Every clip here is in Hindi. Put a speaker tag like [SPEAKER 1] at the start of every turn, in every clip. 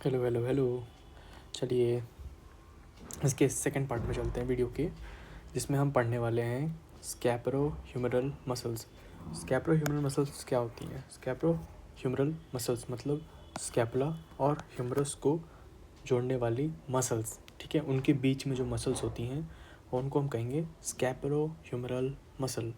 [SPEAKER 1] Hello hello hello. चलिए इसके सेकंड पार्ट में चलते हैं वीडियो के, जिसमें हम पढ़ने वाले हैं स्कैपुलो ह्यूमरल मसल्स। स्कैपुलो ह्यूमरल मसल्स क्या होती हैं? स्कैपुलो ह्यूमरल मसल्स मतलब स्कैपुला और ह्यूमरस को जोड़ने वाली मसल्स, ठीक है। उनके बीच में जो मसल्स होती हैं उनको हम कहेंगे स्कैपुलो ह्यूमरल मसल।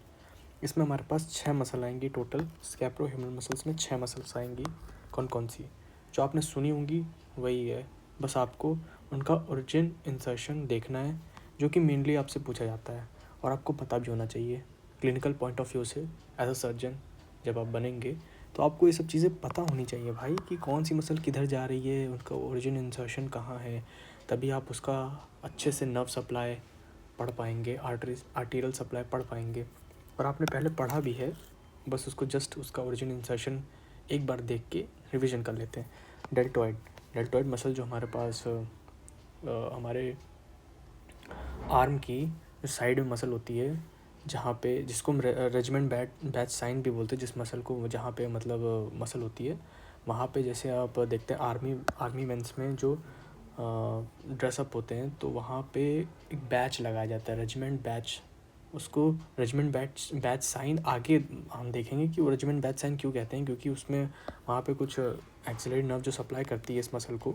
[SPEAKER 1] इसमें हमारे पास 6 मसल आएंगी टोटल। स्कैपुलो ह्यूमरल मसल्स में 6 मसल्स आएंगी। कौन कौन सी? जो आपने सुनी होंगी वही है, बस आपको उनका ओरिजिन इंसर्शन देखना है, जो कि मेनली आपसे पूछा जाता है और आपको पता भी होना चाहिए क्लिनिकल पॉइंट ऑफ व्यू से। एज अ सर्जन जब आप बनेंगे तो आपको ये सब चीज़ें पता होनी चाहिए भाई, कि कौन सी मसल किधर जा रही है, उनका ओरिजिन इंसर्शन कहाँ है। तभी आप उसका अच्छे से नर्व सप्लाई पढ़ पाएंगे, आर्टीरियल सप्लाई पढ़ पाएंगे। और आपने पहले पढ़ा भी है, बस उसको जस्ट उसका ओरिजिन इंसर्शन एक बार देख के रिवीजन कर लेते हैं। डेल्टॉइड डेल्टॉइड मसल जो हमारे पास हमारे आर्म की जो साइड में मसल होती है, जहाँ पे जिसको हम रेजिमेंट बैच साइन भी बोलते हैं, जिस मसल को जहाँ पे मतलब मसल होती है वहाँ पे, जैसे आप देखते हैं आर्मी मेंस में जो ड्रेसअप होते हैं तो वहाँ पे एक बैच लगाया जाता है, रेजिमेंट बैच। उसको रेजिमेंट बैच साइन आगे हम देखेंगे कि वो रेजिमेंट बैच साइन क्यों कहते हैं, क्योंकि उसमें वहाँ पे कुछ एक्सिलरी नर्व जो सप्लाई करती है इस मसल को,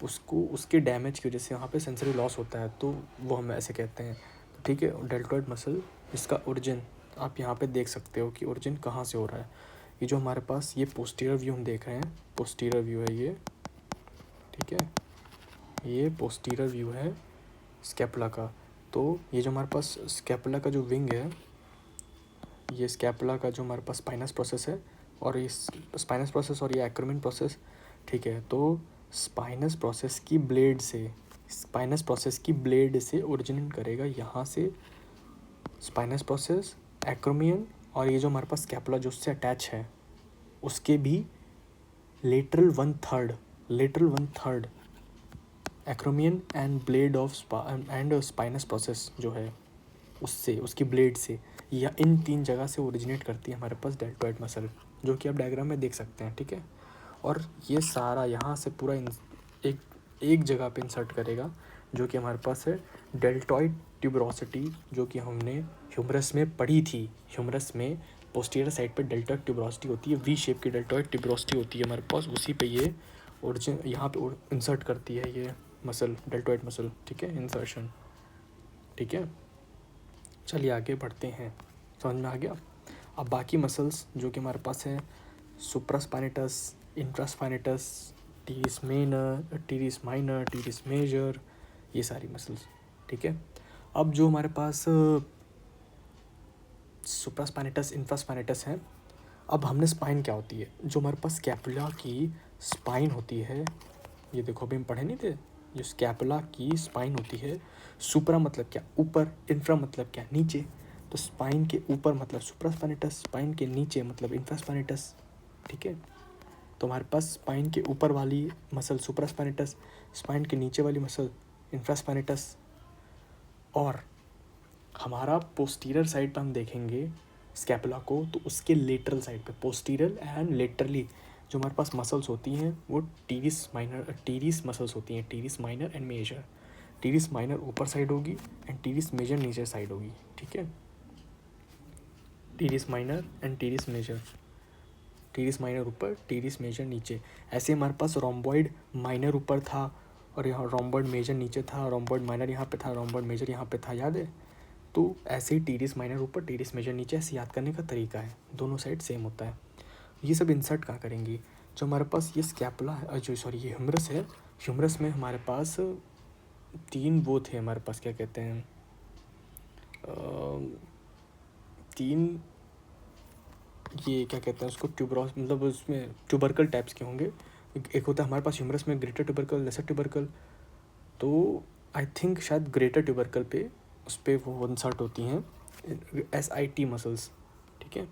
[SPEAKER 1] उसको उसके डैमेज की वजह से वहाँ पे सेंसरी लॉस होता है, तो वो हम ऐसे कहते हैं। तो ठीक है, डेल्टॉइड मसल इसका ओरिजिन आप यहाँ पे देख सकते हो कि ओरिजिन कहाँ से हो रहा है। ये जो हमारे पास ये पोस्टीरियर व्यू हम देख रहे हैं, पोस्टीरियर व्यू है ये, ठीक है। ये पोस्टीरियर व्यू है स्कैपुला का। तो ये जो हमारे पास स्कैपुला का जो विंग है, ये स्कैपुला का जो हमारे पास स्पाइनस प्रोसेस है, और ये स्पाइनस प्रोसेस और ये एक्रोमियन प्रोसेस, ठीक है। तो स्पाइनस प्रोसेस की ब्लेड से ओरिजिनेट करेगा यहाँ से स्पाइनस प्रोसेस, एक्रोमियन, और ये जो हमारे पास स्कैपुला जो उससे अटैच है उसके भी lateral one third acromion and blade of and spinous process जो है उससे, उसकी ब्लेड से, या इन 3 जगह से ओरिजिनेट करती है हमारे पास डेल्टॉइड मसल, जो कि आप डायग्राम में देख सकते हैं, ठीक है। और ये सारा यहाँ से पूरा एक एक जगह पे इंसर्ट करेगा, जो कि हमारे पास है डेल्टॉइड ट्यूबरोसिटी, जो कि हमने ह्यूमरस में पढ़ी थी। ह्यूमरस में पोस्टीरियर साइड पे डेल्टॉइड ट्यूबरोसिटी होती है, वी शेप की डेल्टॉइड ट्यूबरोसिटी होती है हमारे पास, उसी पे ये ओरिजिन यहाँ पे इंसर्ट करती है ये मसल, डेल्टॉइड मसल, ठीक है, इंसर्शन, ठीक है। चलिए आगे बढ़ते हैं, समझ में आ गया। अब बाकी मसल्स जो कि हमारे पास हैं, supraspinatus, intraspinatus, teres minor, teres major, ये सारी मसल्स, ठीक है। अब जो हमारे पास सुप्रास्पाइनेटस, इंफ्रास्पाइनेटस हैं, अब हमने स्पाइन क्या होती है, जो हमारे पास स्कैपुला की स्पाइन होती है, ये देखो अभी हम पढ़े नहीं थे, जो स्कैपुला की स्पाइन होती है, सुप्रा मतलब क्या, ऊपर, इंफ्रा मतलब क्या, नीचे। तो स्पाइन के ऊपर मतलब सुप्रास्पाइनेटस, स्पाइन के नीचे मतलब इंफ्रास्पाइनेटस, ठीक है। तो हमारे पास स्पाइन के ऊपर वाली मसल सुप्रास्पाइनेटस, स्पाइन के नीचे वाली मसल इंफ्रास्पाइनेटस, और हमारा पोस्टीरियर साइड पर हम देखेंगे स्कैपुला को, तो उसके लेटरल साइड पे, पोस्टीरियर एंड लेटरली जो हमारे पास मसल्स होती हैं वो टीरिस मसल्स होती हैं, teres minor and major. Teres minor ऊपर साइड होगी एंड टीरिस मेजर नीचे साइड होगी, ठीक है। Teres minor and teres major, teres minor ऊपर, टीरिस मेजर नीचे। ऐसे हमारे पास रोम्बॉइड माइनर ऊपर था और यहाँ रोम्बॉइड मेजर नीचे था, रोम्बॉइड माइनर यहाँ पे था, रोम्बॉइड मेजर यहाँ पे था, याद है। तो ऐसे ही टीरिस माइनर ऊपर, टीरिस मेजर नीचे, ऐसे याद करने का तरीका है, दोनों साइड सेम होता है। ये सब इंसर्ट कहाँ करेंगी? जो हमारे पास ये स्कैपुला है, जो सॉरी ये ह्यूमरस है, ह्यूमरस में हमारे पास 3 वो थे, हमारे पास क्या कहते हैं, 3, ये क्या कहते हैं उसको, ट्यूबरॉस, मतलब उसमें ट्यूबरकल टाइप्स के होंगे। एक होता है हमारे पास ह्यूमरस में ग्रेटर ट्यूबरकल, लेसर ट्यूबरकल। तो आई थिंक शायद ग्रेटर ट्यूबरकल पे उस पर वो इंसर्ट होती हैं SIT मसल्स, ठीक है,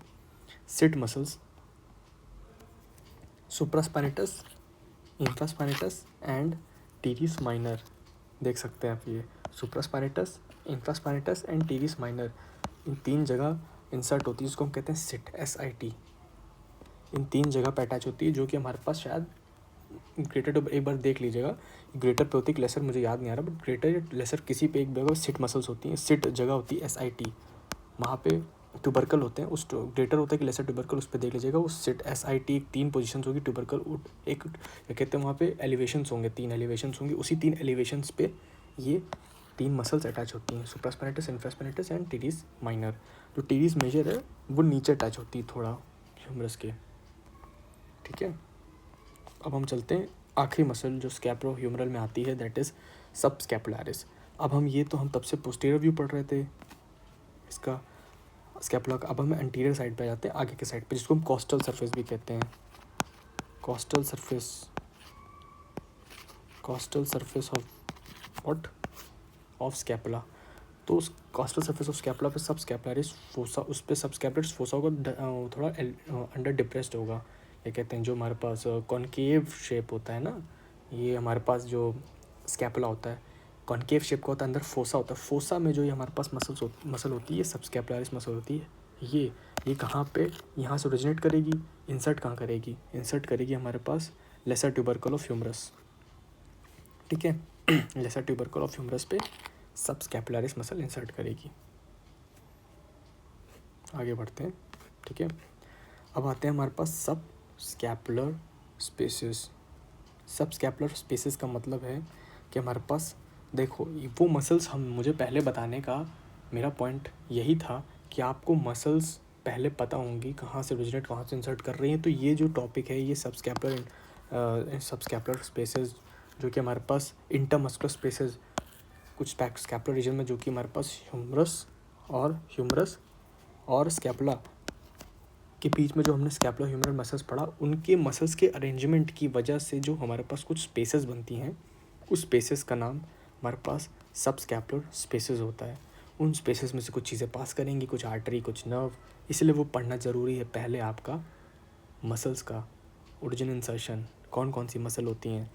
[SPEAKER 1] SIT muscles, supraspinatus, infraspinatus and teres minor. देख सकते हैं आप, ये supraspinatus, infraspinatus and teres minor, इन 3 जगह इंसर्ट होती है, जिसको हम कहते हैं सिट, SIT। इन 3 जगह पे अटैच होती है, जो कि हमारे पास शायद ग्रेटर टू, एक बार देख लीजिएगा ग्रेटर पे होती है कि लेसर, मुझे याद नहीं आ रहा, बट ग्रेटर या लेसर किसी पे एक जगह सिट मसल्स होती हैं, सिट जगह होती है SIT, वहाँ पे ट्यूबरकल होते हैं, उस ग्रेटर होता है कि लेसर ट्यूबरकल, उस पर देख लीजिएगा वो सिट SIT, एक 3 पोजीशंस होगी ट्यूबरकल, एक क्या कहते हैं वहाँ पे एलिवेशंस होंगे, 3 एलिवेशंस होंगी, उसी 3 एलिवेशंस पे ये 3 मसल्स अटैच होती हैं, सुप्रास्पाइनेटस, इन्फ्रास्पाइनेटस एंड टीरीस माइनर। जो टीरीस मेजर है वो नीचे अटैच होती है थोड़ा ह्यूमरस के, ठीक है। अब हम चलते हैं आखिरी मसल जो स्कैपुलो ह्यूमरल में आती है, दैट इज़ सब स्कैपुलारिस। अब हम ये तो हम तब से पोस्टीरियर व्यू पढ़ रहे थे इसका स्कैपुला का, अब हम एंटीरियर साइड पे जाते हैं, आगे के साइड पे, जिसको हम कॉस्टल सरफेस भी कहते हैं, costal surface of what, of scapula. तो उस कॉस्टल सरफेस ऑफ स्कैपुला पे सब स्कैपुलारिस फोसा, उस पर सब स्कैपुलारिस फोसा होगा, थोड़ा अंडर डिप्रेस्ड होगा, ये कहते हैं, जो हमारे पास कॉनकेव शेप होता है ना, ये हमारे पास जो स्कैपुला होता है कॉनकेव शेप का होता है, अंदर फोसा होता है, फोसा में जो ये हमारे पास मसल होती है, सब स्कैपुलारिस मसल होती है, ये कहाँ पे, यहाँ से ओरिजिनेट करेगी, इंसर्ट कहाँ करेगी, इंसर्ट करेगी हमारे पास लेसर ट्यूबरकल ऑफ ह्यूमरस, ठीक है। लेसर ट्यूबरकल ऑफ ह्यूमरस पे सब स्कैपुलारिस मसल इंसर्ट करेगी। आगे बढ़ते हैं, ठीक है। अब आते हैं हमारे पास सब स्कैपुलर स्पेसेस। सब स्कैपुलर स्पेसेस का मतलब है कि हमारे पास, देखो वो मसल्स, हम मुझे पहले बताने का मेरा पॉइंट यही था कि आपको मसल्स पहले पता होंगी कहाँ से ओरिजिनेट, कहाँ से इंसर्ट कर रही हैं। तो ये जो टॉपिक है, ये सब स्कैपुलर स्पेसेस जो कि हमारे पास इंटरमस्कुलर स्पेसेस, कुछ स्कैपुलर रीजन में, जो कि हमारे पास ह्यूमरस और स्कैपुला के बीच में जो हमने स्कैपुलर ह्यूमरल मसल्स पढ़ा, उनके मसल्स के अरेंजमेंट की वजह से जो हमारे पास कुछ स्पेसेस बनती हैं, उस स्पेसेस का नाम हमारे पास सब स्कैपुलर स्पेसेस होता है। उन स्पेसेस में से कुछ चीज़ें पास करेंगी, कुछ आर्टरी, कुछ नर्व, इसलिए वो पढ़ना ज़रूरी है पहले आपका मसल्स का ओरिजिन इंसर्शन, कौन कौन सी मसल होती हैं,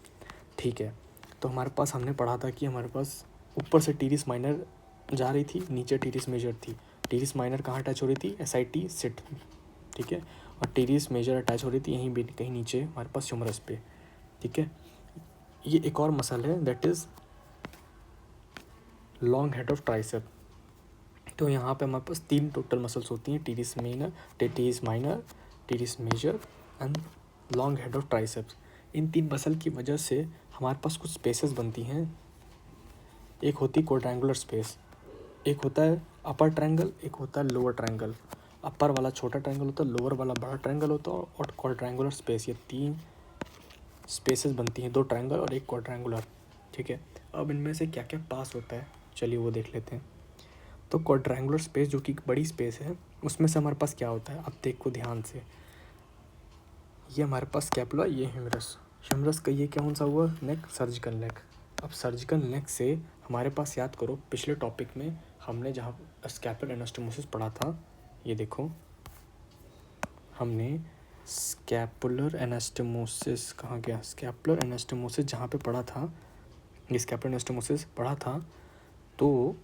[SPEAKER 1] ठीक है। तो हमारे पास हमने पढ़ा था कि हमारे पास ऊपर से टीरिस माइनर जा रही थी, नीचे टीरिस मेजर थी। टीरिस माइनर कहाँ अटैच हो रही थी, SIT सिट, ठीक है, और टीरिस मेजर अटैच हो रही थी यहीं भी कहीं नीचे हमारे पास ह्यूमरस पे, ठीक है। ये एक और मसल है, that is long head of tricep. तो यहाँ पे हमारे पास 3 टोटल मसल्स होती हैं, teres minor, teres major and long head of triceps. इन 3 मसल की वजह से हमारे पास कुछ स्पेसेस बनती हैं। एक होती है क्वाड्रेंगुलर स्पेस, एक होता है अपर ट्रायंगल, एक होता है लोअर ट्रायंगल। अपर वाला छोटा ट्रायंगल होता है, लोअर वाला बड़ा ट्रायंगल होता है, और क्वाड्रेंगुलर स्पेस, ये 3 स्पेसेस बनती हैं, 2 ट्रायंगल और एक क्वाड्रेंगुलर, ठीक है। अब इनमें से क्या क्या पास होता है, चलिए वो देख लेते हैं। तो क्वाड्रेंगुलर स्पेस जो कि एक बड़ी स्पेस है, उसमें से हमारे पास क्या होता है, अब देखो ध्यान से, ये हमारे पास स्कैपुला, ये ह्यूमरस का ये कौन सा हुआ, नेक, सर्जिकल नेक। अब सर्जिकल नेक से हमारे पास, याद करो पिछले टॉपिक में हमने जहाँ स्कैपुलर एनास्टोमोसिस पढ़ा था, ये देखो हमने स्कैपुलर एनास्टोमोसिस कहाँ गया, स्कैपुलर एनास्टोमोसिस जहाँ पे पढ़ा था, ये स्कैपुलर एनास्टोमोसिस पढ़ा था, तो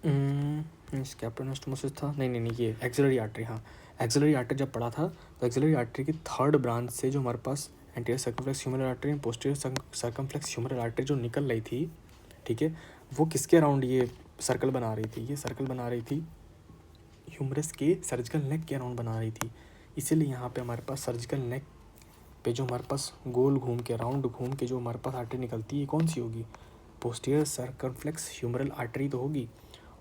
[SPEAKER 1] स्कैपुलर एनास्टोमोसिस था, नहीं ये एक्सिलरी आर्टरी, हाँ एक्सिलरी आर्टरी जब पढ़ा था, तो एक्सिलरी आर्टरी की 3rd ब्रांच से जो हमारे पास anterior circumflex humeral artery and posterior circumflex humeral artery जो निकल रही थी, ठीक है, वो किसके अराउंड ये सर्कल बना रही थी, ये सर्कल बना रही थी ह्यूमरस के सर्जिकल नेक के अराउंड बना रही थी। इसीलिए यहाँ पे हमारे पास सर्जिकल नेक पे जो हमारे पास गोल घूम के, राउंड घूम के जो हमारे पास आर्टरी निकलती है, कौन सी होगी, पोस्टीरियर सर्कमफ्लेक्स ह्यूमरल आर्टरी तो होगी,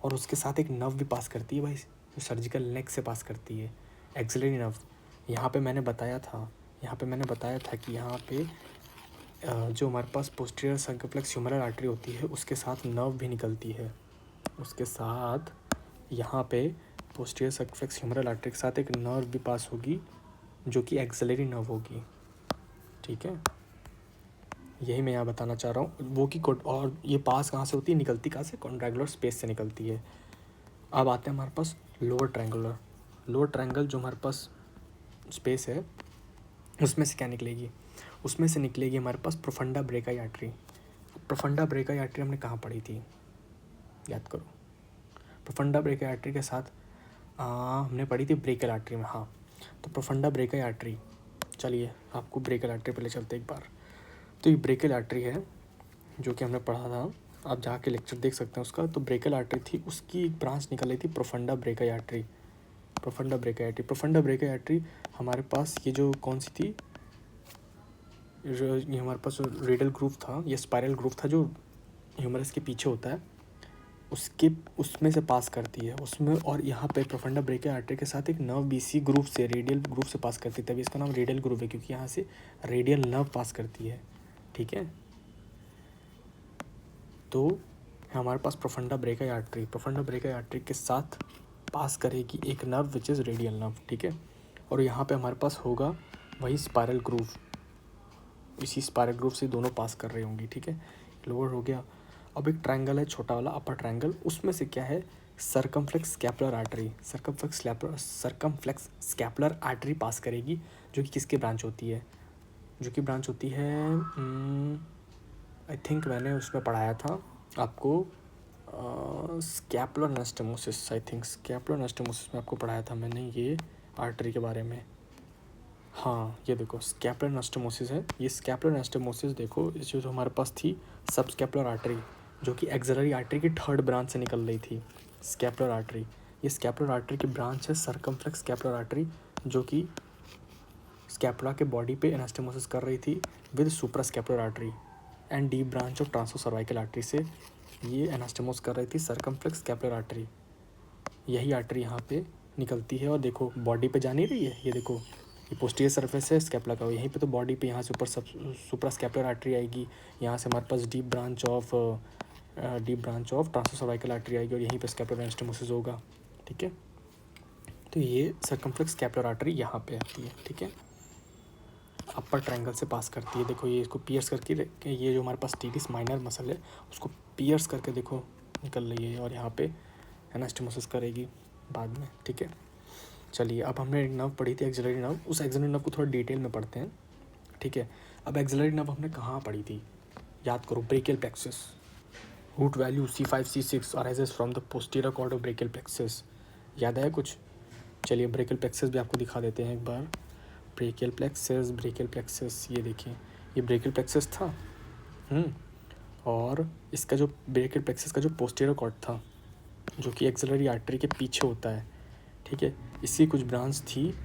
[SPEAKER 1] और उसके साथ एक नर्व भी पास करती है भाई, जो सर्जिकल नेक से पास करती है, एक्सिलरी नर्व। यहाँ पे मैंने बताया था कि यहाँ पे जो हमारे पास पोस्टीरियर सर्कमफ्लेक्स ह्यूमरल आर्टरी होती है, उसके साथ नर्व भी निकलती है, उसके साथ यहाँ पे पोस्टीरियर सर्कमफ्लेक्स ह्यूमरल आर्टरी के साथ एक नर्व भी पास होगी, जो कि एक्सिलरी नर्व होगी, ठीक है। यही मैं यहाँ बताना चाह रहा हूँ, वो कि और ये पास कहाँ से होती है, निकलती कहाँ से, क्वाड्रेंगुलर स्पेस से निकलती है। अब आते हैं हमारे पास लोअर ट्रायंगल जो हमारे पास स्पेस है, उसमें से क्या निकलेगी, उसमें से निकलेगी हमारे पास profunda brachii artery. Profunda brachii artery हमने कहाँ पढ़ी थी, याद करो, प्रोफंडा ब्रेकाई आर्टरी के साथ हमने पढ़ी थी ब्रेकियल आर्टरी में, हाँ। तो प्रोफंडा ब्रेकाई आर्टरी चलिए आपको ब्रेकियल आर्टरी पे ले चलते एक बार। तो ये ब्रेकियल आर्टरी है जो कि हमने पढ़ा था, आप जाके लेक्चर देख सकते हैं उसका। तो ब्रेकियल आर्टरी थी, उसकी एक ब्रांच निकल रही थी profunda brachial artery. Profunda brachial artery, profunda brachial artery हमारे पास ये जो कौन सी थी, ये हमारे पास रेडियल ग्रूव था, ये स्पाइरल ग्रूव था जो ह्यूमरस के पीछे होता है, उसके उसमें से पास करती है उसमें। और यहाँ पे प्रोफंडा ब्रेकियल आर्टरी के साथ एक नर्व बीसी ग्रूव से, रेडियल ग्रूव से पास करती है, तभी इसका नाम रेडियल ग्रूव है, क्योंकि यहाँ से रेडियल नर्व पास करती है। ठीक है, तो हमारे पास profunda brachial artery, profunda brachial artery के साथ पास करेगी एक nerve which is radial nerve. ठीक है, और यहाँ पे हमारे पास होगा वही स्पाइरल ग्रूव, इसी स्पाइरल ग्रूव से दोनों पास कर रही होंगी। ठीक है, लोअर हो गया। अब एक ट्रायंगल है छोटा वाला, अपर ट्रायंगल, उसमें से क्या है, circumflex scapular artery, circumflex scapular artery pass करेगी, जो कि किसकी ब्रांच होती है, जो कि ब्रांच होती है, आई थिंक मैंने उसमें पढ़ाया था आपको, scapular anastomosis, I think scapular anastomosis में आपको पढ़ाया था मैंने ये आर्टरी के बारे में। हाँ, ये देखो स्कैपुलर एनास्टोमोसिस है, ये स्कैपुलर एनास्टोमोसिस देखो, इस जो हमारे पास थी सब स्कैपुलर आर्टरी, जो कि एक्सिलरी आर्टरी की थर्ड ब्रांच से निकल रही थी, स्कैपुलर आर्टरी। ये स्कैपुलर आर्टरी की ब्रांच है सर्कमफ्लेक्स स्कैपुलर आर्टरी, जो कि स्कैपुला के बॉडी पे एनास्टोमोसिस कर रही थी with supra scapular artery and deep branch of transverse cervical artery से ये एनास्टोमोस कर रही थी सर्कमफ्लेक्स स्कैपुलर आर्टरी। यही आर्टरी यहाँ पे निकलती है, और देखो बॉडी पे जा नहीं रही है, ये देखो ये पोस्टीरियर सरफेस है स्कैपुला का, यहीं पे तो बॉडी पे यहाँ से ऊपर सब सुप्रा स्कैपुलर आर्टरी आएगी, यहाँ से हमारे पास deep branch of transverse cervical artery आएगी, और यहीं पे स्कैपुलर एनास्टोमोसिस होगा। ठीक है, तो ये सर्कमफ्लेक्स स्कैपुलर आर्टरी यहाँ पे आती है। ठीक है, अपर ट्रायंगल से पास करती है, देखो ये इसको पियर्स करके, ये जो हमारे पास टीडिस माइनर मसल है उसको पियर्स करके देखो निकल रही है, और यहाँ पे एनास्टोमोसिस करेगी बाद में। ठीक है, चलिए अब हमने एक नर्व पढ़ी थी एक्सिलरी नर्व, उस एक्सिलरी नर्व को थोड़ा डिटेल में पढ़ते हैं। ठीक है, अब एक्सिलरी नर्व हमने कहाँ पढ़ी थी, याद करो, brachial plexus, root value C5 C6 arises from the posterior cord of brachial plexus, याद है कुछ। चलिए ब्रेकियल प्लेक्सस भी आपको दिखा देते हैं एक बार। ब्रेकियल प्लेक्सस, ये देखिए ये ब्रेकियल प्लेक्सस था, और इसका जो ब्रेकियल प्लेक्सस का जो पोस्टीरियर कॉर्ड था, जो कि एक्सिलरी आर्टरी के पीछे होता है। ठीक है, इसकी कुछ ब्रांच थी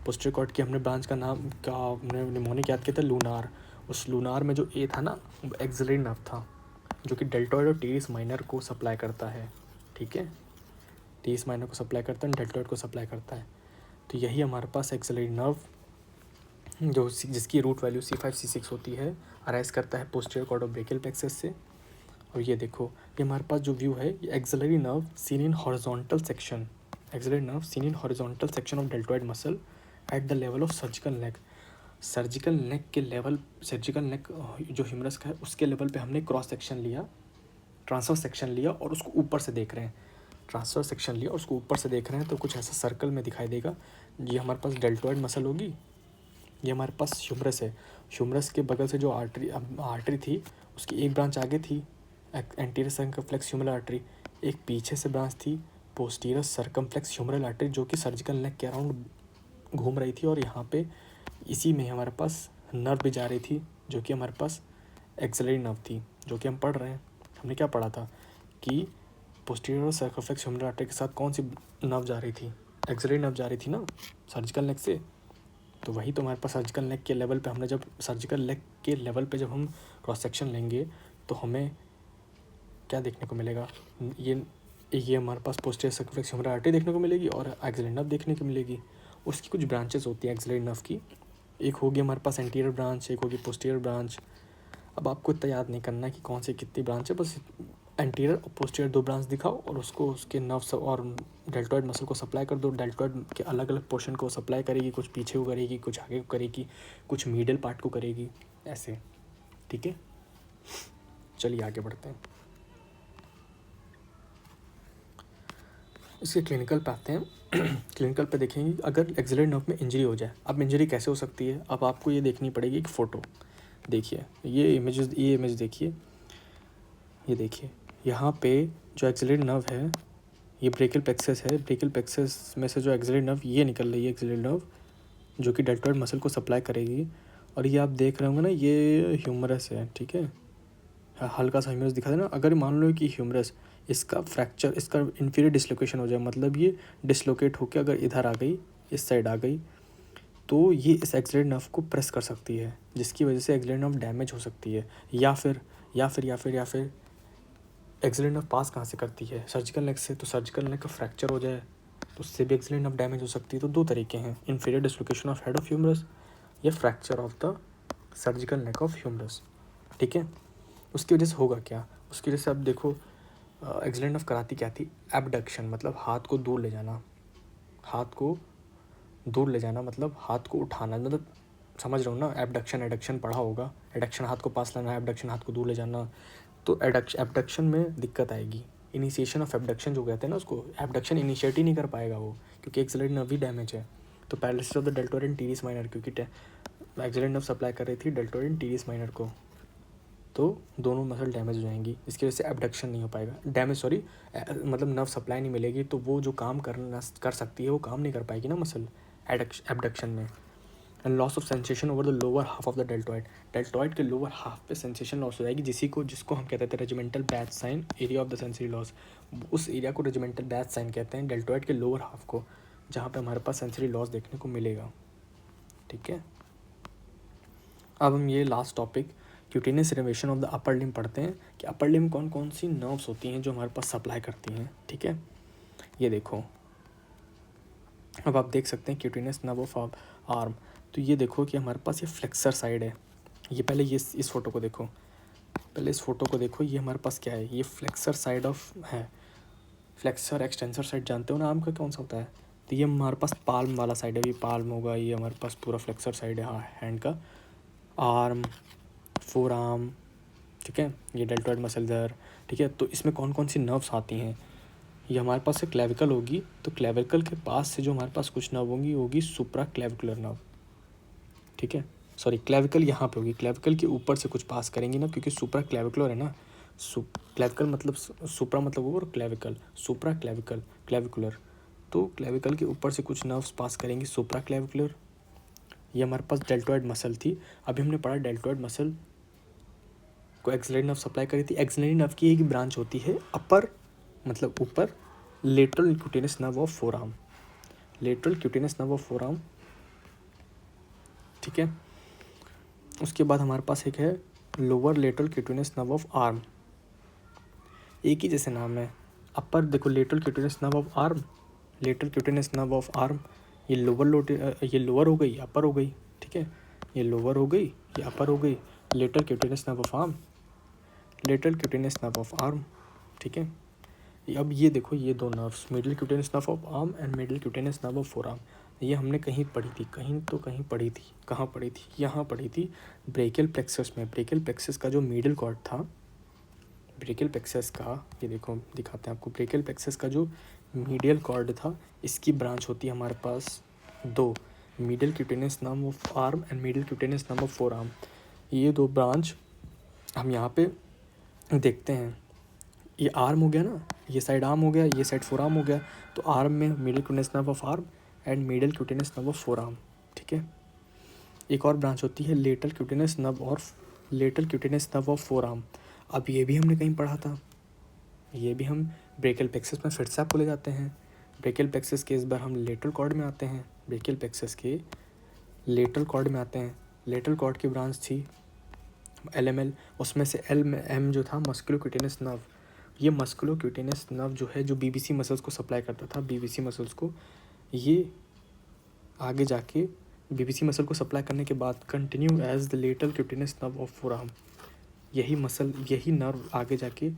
[SPEAKER 1] पोस्टीरियर कॉर्ड की, हमने ब्रांच का नाम का हमने निमोनिक याद किया था, लूनार। उस लूनार में जो ए था ना, एक्सिलरी नर्व था, जो कि डेल्टॉइड और टीरिस माइनर को सप्लाई करता है। ठीक है, टीरिस माइनर को सप्लाई करता है, डेल्टॉइड को सप्लाई करता है। तो यही हमारे पास एक्सिलरी नर्व जो जिसकी रूट वैल्यू C5 C6 होती है, अराइज करता है posterior cord of brachial plexus से। और ये देखो ये हमारे पास जो व्यू है, ये axillary nerve seen in horizontal section, axillary nerve seen in horizontal section of deltoid muscle at the level of surgical neck. Surgical neck के लेवल, सर्जिकल नेक जो ह्यूमरस का है उसके लेवल पे हमने क्रॉस सेक्शन लिया, ट्रांसफर सेक्शन लिया, और उसको ऊपर से देख रहे हैं, ट्रांसफर सेक्शन लिया और उसको ऊपर से देख रहे हैं, तो कुछ ऐसा सर्कल में दिखाई देगा। ये हमारे पास डेल्टॉइड मसल होगी, ये हमारे पास ह्यूमरस है, ह्यूमरस के बगल से जो आर्टरी थी उसकी एक ब्रांच आगे थी एंटीरियर सर्कमफ्लेक्स ह्यूमरल आर्टरी, एक पीछे से ब्रांच थी पोस्टीरियर सर्कमफ्लेक्स ह्यूमरल आर्टरी, जो कि सर्जिकल नेक के अराउंड घूम रही थी, और यहाँ पे इसी में हमारे पास नर्व भी जा रही थी, जो कि हमारे पास एक्सिलरी नर्व थी, जो कि हम पढ़ रहे हैं। हमने क्या पढ़ा था कि पोस्टीरियर सर्कमफ्लेक्स ह्यूमरल आर्टरी के साथ कौन सी नर्व जा रही थी, एक्सिलरी नर्व जा रही थी ना सर्जिकल नेक से। तो वही तो हमारे पास सर्जिकल नेक के लेवल पे, हमने जब सर्जिकल नेक के लेवल पे जब हम क्रॉस सेक्शन लेंगे तो हमें क्या देखने को मिलेगा, ये हमारे पास पोस्टीरियर सर्कमफ्लेक्स ह्यूमरल आर्टरी देखने को मिलेगी और एक्सिलरी नर्व देखने को मिलेगी। उसकी कुछ ब्रांचेस होती हैं एक्सिलरी नर्व की, एक होगी हमारे पास एंटीरियर ब्रांच, एक होगी पोस्टीरियर ब्रांच। अब आपको इतना याद नहीं करना कि कौन सी कितनी ब्रांच है, बस एंटीरियर और पोस्टीरियर दो ब्रांच दिखाओ और उसको उसके नर्व्स और डेल्टॉइड मसल को सप्लाई कर दो। डेल्टॉइड के अलग अलग पोर्शन को सप्लाई करेगी, कुछ पीछे को करेगी, कुछ आगे को करेगी, कुछ मिडल पार्ट को करेगी, ऐसे। ठीक है, चलिए आगे बढ़ते हैं, इसके क्लिनिकल पे आते हैं। क्लिनिकल पे देखेंगे अगर एक्सिलरी नर्व में इंजरी हो जाए, अब इंजरी कैसे हो सकती है, अब आपको ये देखनी पड़ेगी एक फ़ोटो। देखिए ये इमेज देखिए, ये देखिए यहाँ पे जो एक्सिलरी नर्व है, ये ब्रेकियल प्लेक्सस है, ब्रेकियल प्लेक्सस में से जो एक्सिलरी नर्व ये निकल रही है, एक्सिलरी नर्व जो कि डेल्टॉइड मसल को सप्लाई करेगी। और ये आप देख रहे होंगे ना, ये ह्यूमरस है, ठीक है, हल्का सा ह्यूमरस दिखा दे ना। अगर मान लो कि ह्यूमरस इसका फ्रैक्चर, इसका इन्फीरियर डिसलोकेशन हो जाए, मतलब ये डिसलोकेट होकर अगर इधर आ गई, इस साइड आ गई, तो ये इस एक्सिलेट नर्व को प्रेस कर सकती है, जिसकी वजह से एक्सिलेट नर्व डैमेज हो सकती है। या फिर एक्सिलेट नर्व पास कहाँ से करती है, सर्जिकल नेक से, तो सर्जिकल नेक का फ्रैक्चर हो जाए तो उससे भी एक्सिलेट नर्व डैमेज हो सकती है। तो दो तरीके हैं, inferior dislocation of head of humerus या fracture of the surgical neck of humerus, ठीक है। उसकी वजह से होगा क्या, उसकी वजह से अब देखो, एक्सिलेट नर्व कराती क्या थी, एबडक्शन, मतलब हाथ को दूर ले जाना, हाथ को दूर ले जाना, मतलब हाथ को उठाना, मतलब समझ रहे हो ना, एबडक्शन, एडक्शन पढ़ा होगा, एडक्शन हाथ को पास लाना, एबडक्शन हाथ को दूर ले जाना। तो एबडक्शन में दिक्कत आएगी, इनिशिएशन ऑफ एबडक्शन जो कहते हैं ना, उसको एबडक्शन इनिशिएट ही नहीं कर पाएगा वो, क्योंकि एक्सिलेट नर्व भी डैमेज है। तो paralysis of the deltoid and teres minor, क्योंकि एक्सिलेट नर्व सप्लाई कर रही थी डेल्टोइड एंड टीरियस माइनर को, तो दोनों मसल डैमेज हो जाएंगी। इसकी वजह से एबडक्शन नहीं हो पाएगा, डैमेज सॉरी, मतलब नर्व सप्लाई नहीं मिलेगी, तो वो जो काम कर सकती है वो काम नहीं कर पाएगी ना मसल एबडक्शन में। And loss of sensation over the lower half of the deltoid के लोअर हाफ पे सेंसेशन लॉस हो जाएगी, जिसको हम कहते थे regimental badge sign, area of the sensory loss. उस एरिया को रेजिमेंटल बैच साइन कहते हैं, डेल्टॉइड के लोअर हाफ को, जहाँ पे हमारे पास सेंसरी लॉस देखने को मिलेगा, ठीक है। अब हम ये last topic cutaneous innervation of the upper limb पढ़ते हैं, कि अपर लिम्ब कौन कौन सी नर्व्स होती हैं जो हमारे पास सप्लाई करती हैं, ठीक है। ये देखो, अब आप देख सकते हैं क्यूटेनियस नर्व ऑफ आर्म। तो ये देखो कि हमारे पास ये फ्लेक्सर साइड है, ये पहले ये इस फोटो को देखो, पहले इस फोटो को देखो, ये हमारे पास क्या है, ये फ्लेक्सर साइड ऑफ है, फ्लेक्सर एक्सटेंसर साइड जानते हो ना आर्म का कौन सा होता है, तो ये हमारे पास पाल्म वाला साइड है, ये पाल्म होगा, ये हमारे पास पूरा फ्लेक्सर साइड है, हाँ, हैंड का, आर्म, फोर आर्म, ठीक है, ये डेल्टॉइड मसल इधर, ठीक है। तो इसमें कौन कौन सी नर्व्स आती हैं, ये हमारे पास से क्लेविकल होगी, तो क्लेविकल के पास से जो हमारे पास कुछ नर्व होगी सुप्रा क्लेविकुलर नर्व, ठीक है, सॉरी क्लेविकल यहाँ पे होगी, क्लेविकल के ऊपर से कुछ पास करेंगी ना, क्योंकि सुप्रा क्लेविकुलर है ना, क्लेविकल मतलब सुप्रा मतलब वो, और क्लेविकल सुप्रा क्लेविकुलर, तो क्लेविकल के ऊपर से कुछ नर्व्स पास करेंगी सुप्रा क्लेविकुलर। ये हमारे पास डेल्टॉइड मसल थी। अभी हमने पढ़ा डेल्टॉइड मसल को एक्सिलरी नर्व सप्लाई करी थी। एक्सिलरी नर्व की एक ब्रांच होती है अपर, मतलब ऊपर, lateral cutaneous nerve of four arm, lateral cutaneous nerve of forearm, ठीक है। उसके बाद हमारे पास एक है lower lateral cutaneous nerve of arm, एक ही जैसे नाम है। अपर देखो lateral cutaneous nerve of arm, lateral cutaneous nerve of arm, ये लोअर हो गई, अपर हो गई, ठीक है, ये लोअर हो गई, ये अपर हो गई, lateral cutaneous nerve of arm, lateral cutaneous nerve of arm, ठीक है। अब ये देखो, ये दो nerves, middle cutaneous nerve of arm and middle cutaneous nerve of four arm, ये हमने कहीं पढ़ी थी, कहीं पढ़ी थी, कहाँ पढ़ी थी, यहाँ पढ़ी थी, ब्रेकियल प्लेक्सस में। ब्रेकियल प्लेक्सस का जो मिडिल कॉर्ड था, ब्रेकियल प्लेक्सस का, ये देखो दिखाते हैं आपको, ब्रेकियल प्लेक्सस का जो मीडियल कॉर्ड था, इसकी ब्रांच होती है हमारे पास दो, middle cutaneous nerve of arm and middle cutaneous nerve of four arm. ये दो ब्रांच हम यहाँ पे देखते हैं, ये आर्म हो गया ना, ये साइड आर्म हो गया, ये साइड फोर आर्म हो गया, तो आर्म में middle cutaneous nerve of arm and middle cutaneous nerve of forearm, ठीक है। एक और ब्रांच होती है लेटरल क्यूटेनियस नर्व और lateral cutaneous nerve of four arm. अब ये भी हमने कहीं पढ़ा था, ये भी हम ब्रेकियल प्लेक्सस में फिर से आपको ले जाते हैं। ब्रेकियल प्लेक्सस के इस बार हम लेटरल कॉर्ड में आते हैं, ब्रेकियल प्लेक्सस के लेटरल कॉर्ड में आते हैं। लेटरल कॉर्ड की ब्रांच थी LML, उसमें से LM जो था मस्कुलोक्यूटेनियस नर्व, ये मस्कुलोक्यूटेनियस नर्व जो है, जो BBC मसल्स को सप्लाई करता था, BBC मसल्स को, ये आगे जाके BBC मसल को सप्लाई करने के बाद continue as the lateral cutaneous nerve of forearm, यही नर्व आगे जाके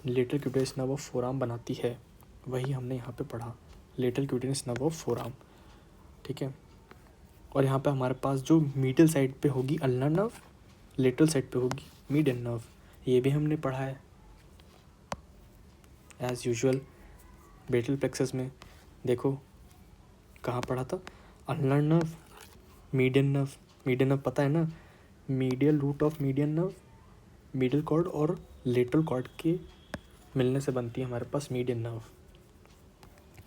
[SPEAKER 1] lateral cutaneous nerve of forearm बनाती है, वही हमने यहाँ पे पढ़ा, lateral cutaneous nerve of forearm, ठीक है। और यहाँ पे हमारे पास जो मीडियल साइड पे होगी अल्नर नर्व, लेटरल साइड पे होगी मीडियन नर्व, ये भी हमने पढ़ा है एज यूजुअल ब्रेकियल प्लेक्सस में। देखो कहाँ पढ़ा था, अल्नर नर्व, मीडियन नर्व पता है ना, medial root of median nerve, middle cord और लेटरल कॉर्ड के मिलने से बनती है हमारे पास मीडियन नर्व,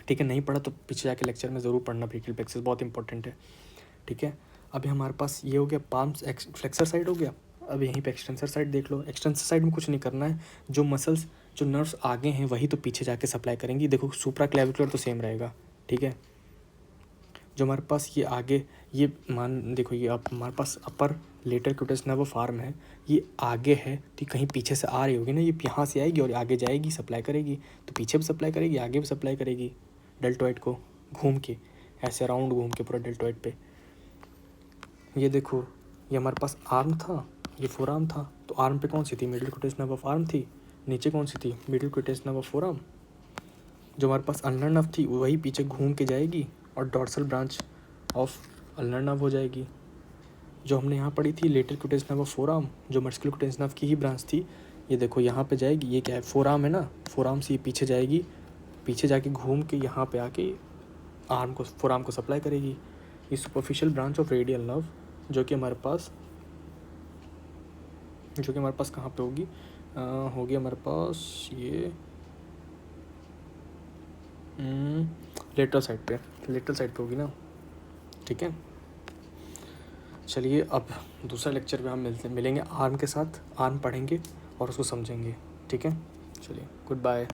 [SPEAKER 1] ठीक है। नहीं पढ़ा तो पीछे जाके लेक्चर में ज़रूर पढ़ना, ब्रेकियल प्लेक्सस बहुत इंपॉर्टेंट है। ठीक है। अभी हमारे पास ये हो गया पाल्म्स फ्लेक्सर साइड हो गया। अब यहीं पे एक्सटेंसर साइड देख लो। एक्सटेंसर साइड में कुछ नहीं करना है, जो मसल्स जो नर्व्स आगे हैं वही तो पीछे जाके सप्लाई करेंगी। देखो सुप्रा क्लेविकुलर तो सेम रहेगा, ठीक है। जो हमारे पास ये आगे ये मान देखो, ये अब हमारे पास upper lateral cutaneous nerve of arm है, ये आगे है तो कहीं पीछे से आ रही होगी ना, ये यहाँ से आएगी और आगे जाएगी, सप्लाई करेगी, तो पीछे भी सप्लाई करेगी, आगे भी सप्लाई करेगी डेल्टॉइड को घूम के, ऐसे राउंड घूम के पूरा डेल्टॉइड पे। ये देखो, ये हमारे पास आर्म था, ये फोर आर्म था, तो आर्म पे कौन सी थी, middle cutaneous nerve of arm थी, नीचे कौन सी थी, middle cutaneous nerve of forearm. जो हमारे पास अल्नर नर्व थी वही पीछे घूम के जाएगी और dorsal branch of ulnar nerve हो जाएगी। जो हमने यहाँ पढ़ी थी lateral cutaneous nerve of forearm, जो मस्कुलर क्यूटेस नर्व की ही ब्रांच थी, ये देखो यहाँ पे जाएगी, ये क्या है, फोर आर्म है ना, फोर आर्म से ये पीछे जाएगी, पीछे जाके घूम के यहाँ पे आके आर्म को, फोर आर्म को सप्लाई करेगी। ये superficial branch of radial nerve जो कि हमारे पास कहाँ पे होगी, होगी हमारे पास ये लेटरल साइड पे होगी ना, ठीक है। चलिए अब दूसरा लेक्चर में हम मिलेंगे आर्म के साथ, आर्म पढ़ेंगे और उसको समझेंगे, ठीक है। चलिए गुड बाय।